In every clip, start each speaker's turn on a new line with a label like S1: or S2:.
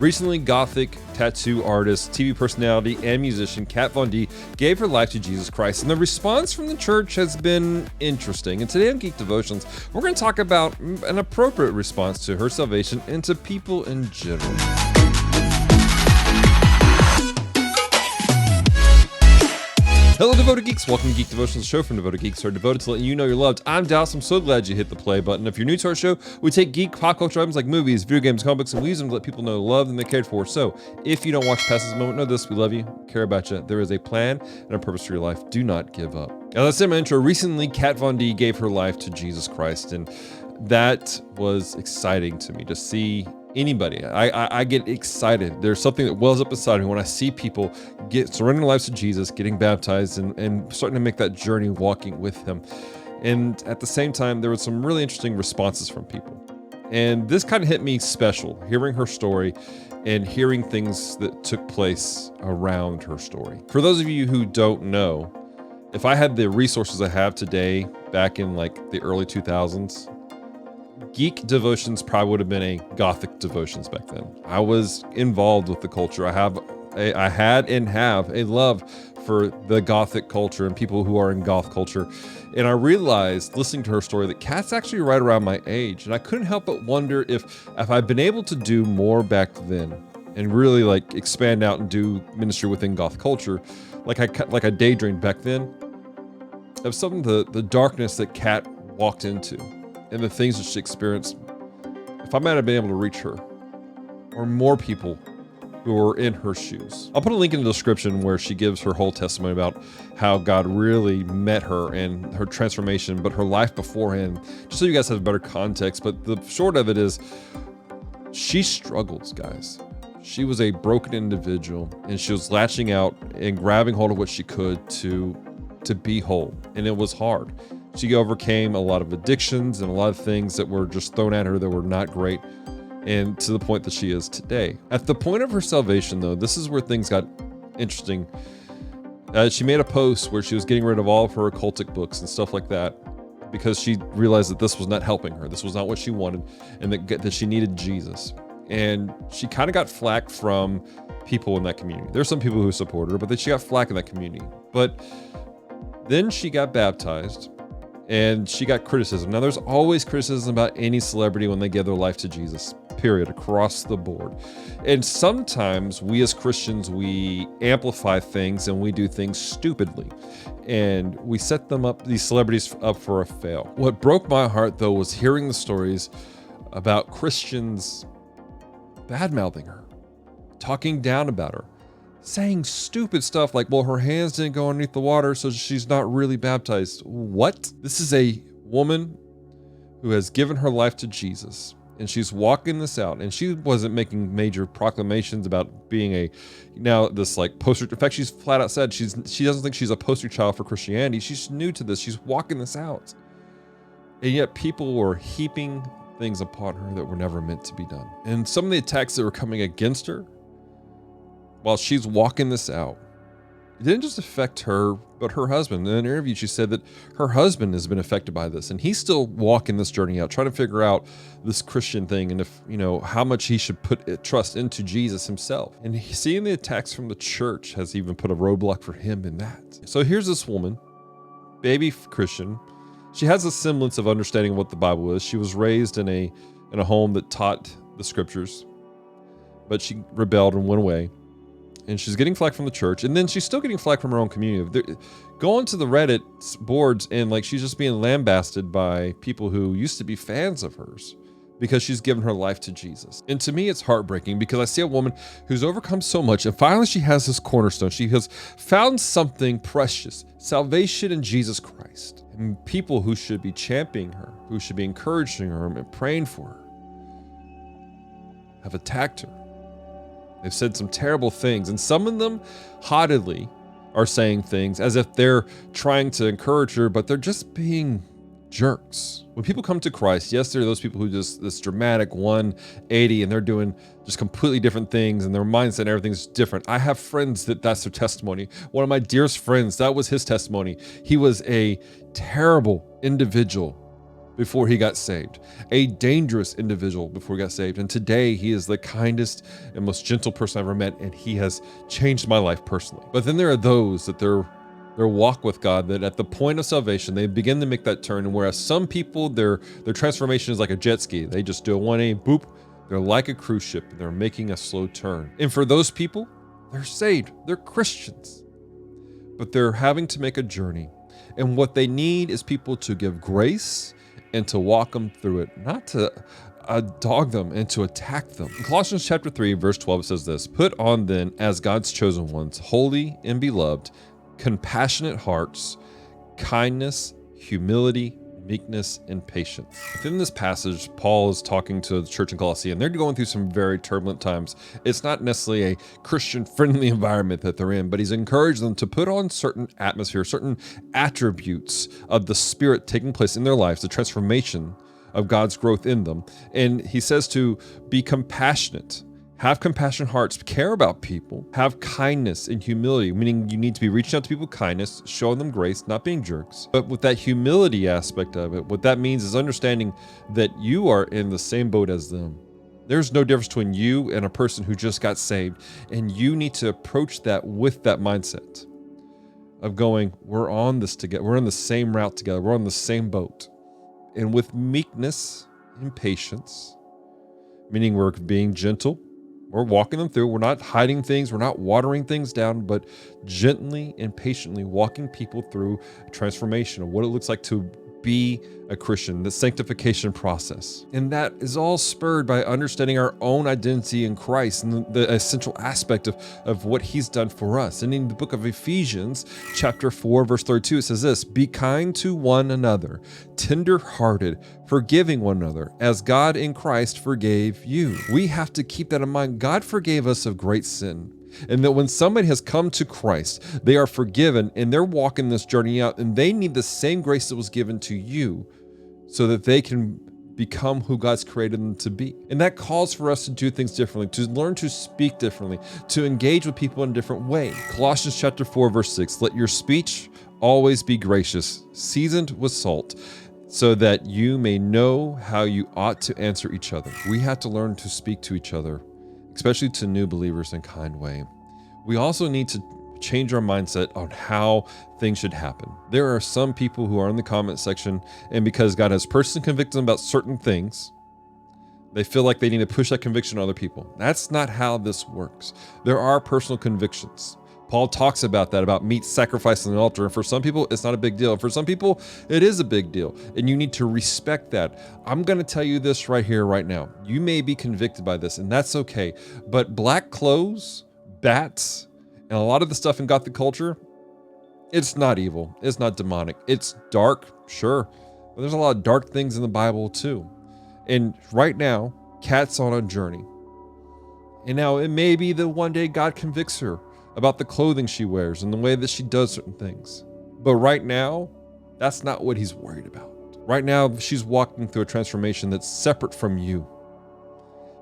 S1: Recently, Gothic tattoo artist, TV personality, and musician Kat Von D gave her life to Jesus Christ, and the response from the church has been interesting. And today on Geek Devotions, we're going to talk about an appropriate response to her salvation and to people in general. Hello, Devoted Geeks. Welcome to Geek Devotions, show from Devoted Geeks who are devoted to letting you know you're loved. I'm Dallas. I'm so glad you hit the play button. If you're new to our show, we take geek pop culture items like movies, video games, comic books, and we use them to let people know loved and they're cared for. So if you don't watch past this moment, know this: we love you, care about you. There is a plan and a purpose for your life. Do not give up. As I said in my intro, recently Kat Von D gave her life to Jesus Christ, and that was exciting to me to see anybody. I get excited. There's something that wells up inside me when I see people surrendering their lives to Jesus, getting baptized, and starting to make that journey walking with him. And at the same time, there were some really interesting responses from people. And this kind of hit me special, hearing her story and hearing things that took place around her story. For those of you who don't know, if I had the resources I have today back in like the early 2000s, Geek Devotions probably would have been a Gothic Devotions back then. I was involved with the culture. I had and have a love for the Gothic culture and people who are in goth culture. And I realized, listening to her story, that Kat's actually right around my age. And I couldn't help but wonder if I'd been able to do more back then and really like expand out and do ministry within goth culture, like I daydreamed back then, of some of the darkness that Kat walked into and the things that she experienced, if I might have been able to reach her or more people who were in her shoes. I'll put a link in the description where she gives her whole testimony about how God really met her and her transformation, but her life beforehand, just so you guys have a better context. But the short of it is, she struggles, guys. She was a broken individual, and she was latching out and grabbing hold of what she could to be whole, and it was hard. She overcame a lot of addictions and a lot of things that were just thrown at her that were not great, and to the point that she is today. At the point of her salvation, though, this is where things got interesting. She made a post where she was getting rid of all of her occultic books and stuff like that because she realized that this was not helping her. This was not what she wanted, and that she needed Jesus. And she kind of got flack from people in that community. There's some people who support her, but then she got flack in that community. But then she got baptized, and she got criticism. Now, there's always criticism about any celebrity when they give their life to Jesus, period, across the board. And sometimes we as Christians, we amplify things and we do things stupidly. And we set these celebrities up for a fail. What broke my heart, though, was hearing the stories about Christians bad-mouthing her, talking down about her, saying stupid stuff like, well, her hands didn't go underneath the water, so she's not really baptized. What? This is a woman who has given her life to Jesus, and she's walking this out, and she wasn't making major proclamations about being this like poster. In fact, she's flat out said she doesn't think she's a poster child for Christianity. She's new to this. She's walking this out. And yet people were heaping things upon her that were never meant to be done. And some of the attacks that were coming against her while she's walking this out, it didn't just affect her, but her husband. In an interview, she said that her husband has been affected by this, and he's still walking this journey out, trying to figure out this Christian thing and if, how much he should put trust into Jesus himself. And seeing the attacks from the church has even put a roadblock for him in that. So here's this woman, baby Christian. She has a semblance of understanding what the Bible is. She was raised in a home that taught the scriptures, but she rebelled and went away. And she's getting flack from the church, and then she's still getting flack from her own community. Going to the Reddit boards, and like she's just being lambasted by people who used to be fans of hers because she's given her life to Jesus. And to me, it's heartbreaking because I see a woman who's overcome so much, and finally she has this cornerstone. She has found something precious, salvation in Jesus Christ. And people who should be championing her, who should be encouraging her and praying for her, have attacked her. They've said some terrible things, and some of them haughtily are saying things as if they're trying to encourage her, but they're just being jerks. When people come to Christ, yes, there are those people who just this dramatic 180 and they're doing just completely different things and their mindset and everything's different. I have friends that's their testimony. One of my dearest friends, that was his testimony. He was a terrible individual before he got saved, a dangerous individual before he got saved. And today he is the kindest and most gentle person I've ever met, and he has changed my life personally. But then there are those that their walk with God, that at the point of salvation, they begin to make that turn. And whereas some people, their transformation is like a jet ski. They just do a 180, boop. They're like a cruise ship. They're making a slow turn. And for those people, they're saved. They're Christians. But they're having to make a journey. And what they need is people to give grace and to walk them through it, not to dog them and to attack them. In Colossians chapter 3, verse 12, it says this: "Put on then, as God's chosen ones, holy and beloved, compassionate hearts, kindness, humility, meekness, and patience." Within this passage, Paul is talking to the church in Colossae, and they're going through some very turbulent times. It's not necessarily a Christian-friendly environment that they're in, but he's encouraged them to put on certain atmosphere, certain attributes of the Spirit taking place in their lives, the transformation of God's growth in them. And he says to be compassionate, have compassionate hearts, care about people, have kindness and humility, meaning you need to be reaching out to people with kindness, showing them grace, not being jerks. But with that humility aspect of it, what that means is understanding that you are in the same boat as them. There's no difference between you and a person who just got saved, and you need to approach that with that mindset of going, we're on this together, we're on the same route together, we're on the same boat. And with meekness and patience, meaning we're being gentle, we're walking them through. We're not hiding things. We're not watering things down, but gently and patiently walking people through a transformation of what it looks like to be a Christian, the sanctification process. And that is all spurred by understanding our own identity in Christ and the essential aspect of what he's done for us. And in the book of Ephesians, chapter 4, verse 32, it says this: "Be kind to one another, tenderhearted, forgiving one another, as God in Christ forgave you." We have to keep that in mind. God forgave us of great sin. And that when somebody has come to Christ, they are forgiven and they're walking this journey out, and they need the same grace that was given to you so that they can become who God's created them to be. And that calls for us to do things differently, to learn to speak differently, to engage with people in a different way. Colossians chapter 4, verse 6, "Let your speech always be gracious, seasoned with salt, so that you may know how you ought to answer each other." We have to learn to speak to each other, especially to new believers, in a kind way. We also need to change our mindset on how things should happen. There are some people who are in the comment section, and because God has personally convicted them about certain things, they feel like they need to push that conviction on other people. That's not how this works. There are personal convictions. Paul talks about that, about meat sacrificed on the altar. And for some people, it's not a big deal. For some people, it is a big deal. And you need to respect that. I'm going to tell you this right here, right now. You may be convicted by this, and that's okay. But black clothes, bats, and a lot of the stuff in Gothic culture, it's not evil. It's not demonic. It's dark, sure. But there's a lot of dark things in the Bible too. And right now, Kat's on a journey. And now it may be that one day God convicts her about the clothing she wears and the way that she does certain things. But right now, that's not what he's worried about. Right now, she's walking through a transformation that's separate from you.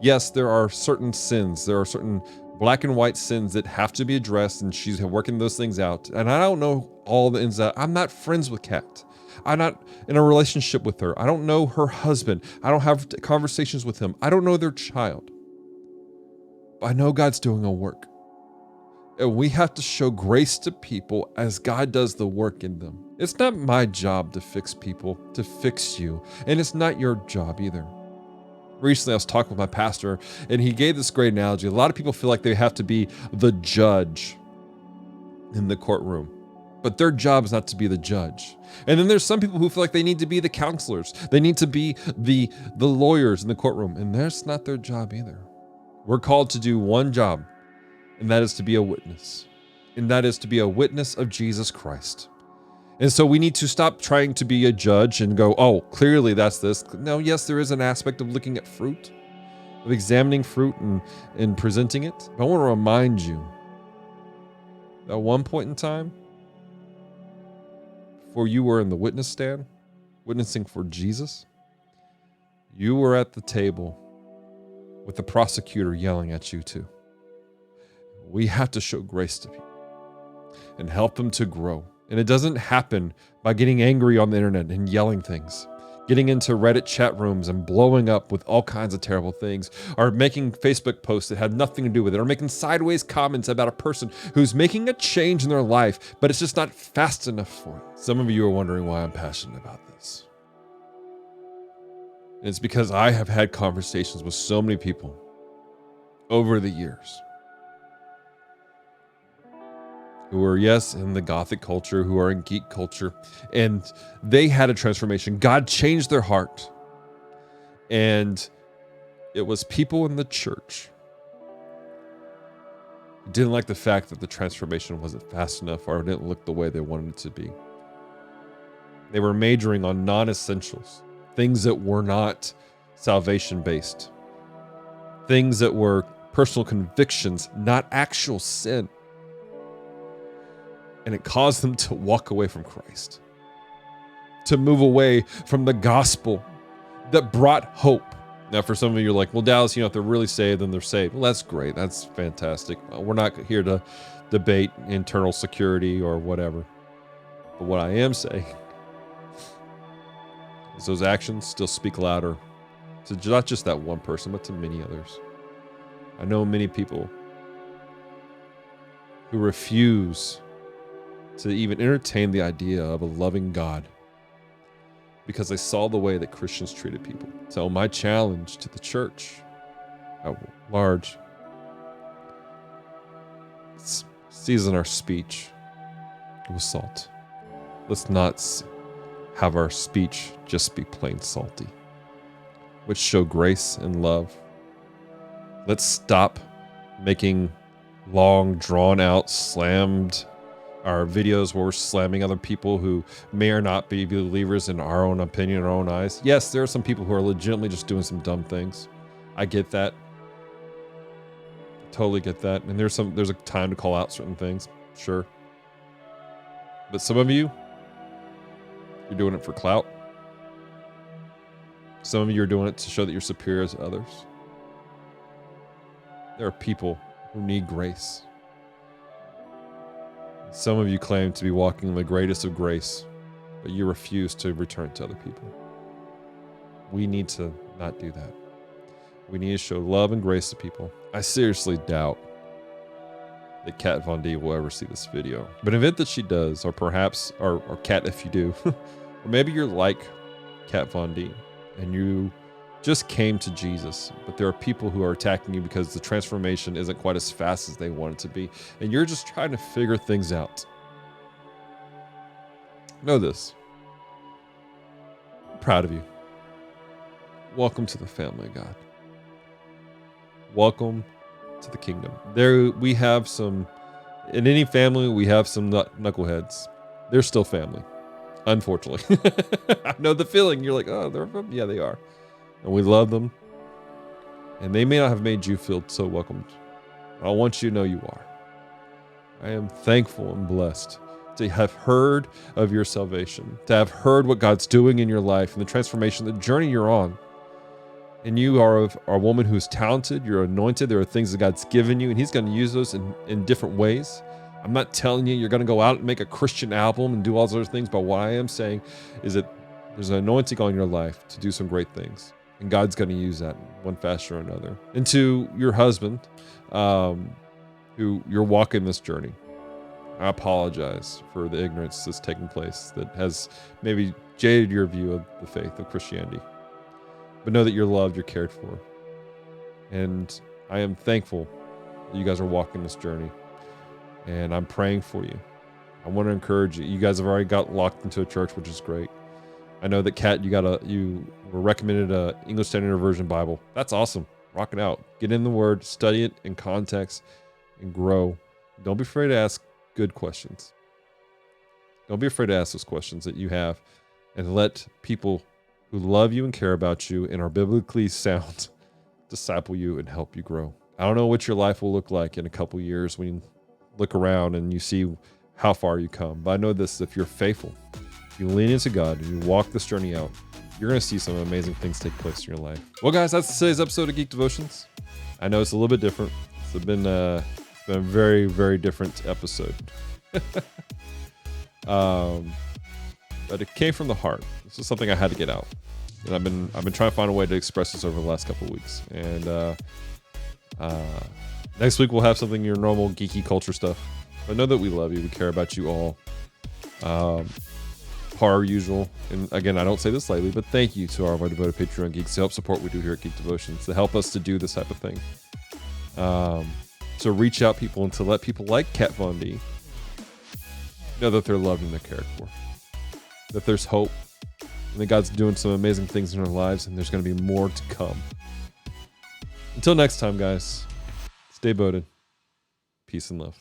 S1: Yes, there are certain sins. There are certain black and white sins that have to be addressed, and she's working those things out. And I don't know all the ins and outs. I'm not friends with Kat. I'm not in a relationship with her. I don't know her husband. I don't have conversations with him. I don't know their child. But I know God's doing a work. And we have to show grace to people as God does the work in them. It's not my job to fix people, to fix you. And it's not your job either. Recently, I was talking with my pastor, and he gave this great analogy. A lot of people feel like they have to be the judge in the courtroom, but their job is not to be the judge. And then there's some people who feel like they need to be the counselors. They need to be the lawyers in the courtroom, and that's not their job either. We're called to do one job, and that is to be a witness. And that is to be a witness of Jesus Christ. And so we need to stop trying to be a judge and go, oh, clearly that's this. No, yes, there is an aspect of looking at fruit, of examining fruit and presenting it. But I want to remind you that at one point in time, before you were in the witness stand, witnessing for Jesus, you were at the table with the prosecutor yelling at you too. We have to show grace to people and help them to grow. And it doesn't happen by getting angry on the internet and yelling things. getting into Reddit chat rooms and blowing up with all kinds of terrible things, or making Facebook posts that have nothing to do with it, or making sideways comments about a person who's making a change in their life, but it's just not fast enough for you. Some of you are wondering why I'm passionate about this. And it's because I have had conversations with so many people over the years who are, yes, in the Gothic culture, who are in geek culture, and they had a transformation. God changed their heart. And it was people in the church who didn't like the fact that the transformation wasn't fast enough or didn't look the way they wanted it to be. They were majoring on non-essentials, things that were not salvation-based, things that were personal convictions, not actual sin. And it caused them to walk away from Christ, to move away from the gospel that brought hope. Now, for some of you, you're like, well, Dallas, if they're really saved, then they're saved. Well, that's great. That's fantastic. We're not here to debate internal security or whatever. But what I am saying is those actions still speak louder to not just that one person, but to many others. I know many people who refuse to even entertain the idea of a loving God because they saw the way that Christians treated people. So my challenge to the church at large is season our speech with salt. Let's not have our speech just be plain salty. Let's show grace and love. Let's stop making long, drawn-out, slammed our videos where we're slamming other people who may or not be believers in our own opinion, our own eyes. Yes, there are some people who are legitimately just doing some dumb things. I get that. Totally get that. And there's a time to call out certain things, sure. But some of you, you're doing it for clout. Some of you are doing it to show that you're superior to others. There are people who need grace. Some of you claim to be walking in the greatest of grace, but you refuse to return to other people. We need to not do that. We need to show love and grace to people. I seriously doubt that Kat Von D will ever see this video. But in the event that she does, or perhaps, or Kat if you do, or maybe you're like Kat Von D and you just came to Jesus, but there are people who are attacking you because the transformation isn't quite as fast as they want it to be, and you're just trying to figure things out. Know this. I'm proud of you. Welcome to the family of God. Welcome to the kingdom. There we have some, in any family, we have some knuckleheads. They're still family, unfortunately. I know the feeling. You're like, oh, yeah, they are. And we love them. And they may not have made you feel so welcomed. I want you to know you are. I am thankful and blessed to have heard of your salvation, to have heard what God's doing in your life and the transformation, the journey you're on. And you are a woman who's talented, you're anointed, there are things that God's given you, and He's going to use those in different ways. I'm not telling you you're going to go out and make a Christian album and do all those other things, but what I am saying is that there's an anointing on your life to do some great things. And God's going to use that one fashion or another. And to your husband, who you're walking this journey, I apologize for the ignorance that's taking place that has maybe jaded your view of the faith of Christianity. But know that you're loved, you're cared for. And I am thankful that you guys are walking this journey. And I'm praying for you. I want to encourage you. You guys have already got locked into a church, which is great. I know that Kat, you were recommended a English Standard Version Bible. That's awesome. Rock it out. Get in the Word, study it in context, and grow. Don't be afraid to ask good questions. Don't be afraid to ask those questions that you have, and let people who love you and care about you and are biblically sound disciple you and help you grow. I don't know what your life will look like in a couple years when you look around and you see how far you come. But I know this, if you're faithful, if you lean into God and you walk this journey out, you're going to see some amazing things take place in your life. Well, guys, that's today's episode of Geek Devotions. I know it's a little bit different. It's been a very, very different episode. But it came from the heart. This is something I had to get out. And I've been trying to find a way to express this over the last couple of weeks. And next week we'll have something your normal geeky culture stuff. But know that we love you. We care about you all. Per usual. And again, I don't say this lightly, but thank you to all of our devoted Patreon geeks to help support what we do here at Geek Devotions, to help us to do this type of thing. To reach out people and to let people like Kat Von D know that they're loved and they're cared for. That there's hope. And that God's doing some amazing things in our lives, and there's going to be more to come. Until next time, guys, stay devoted. Peace and love.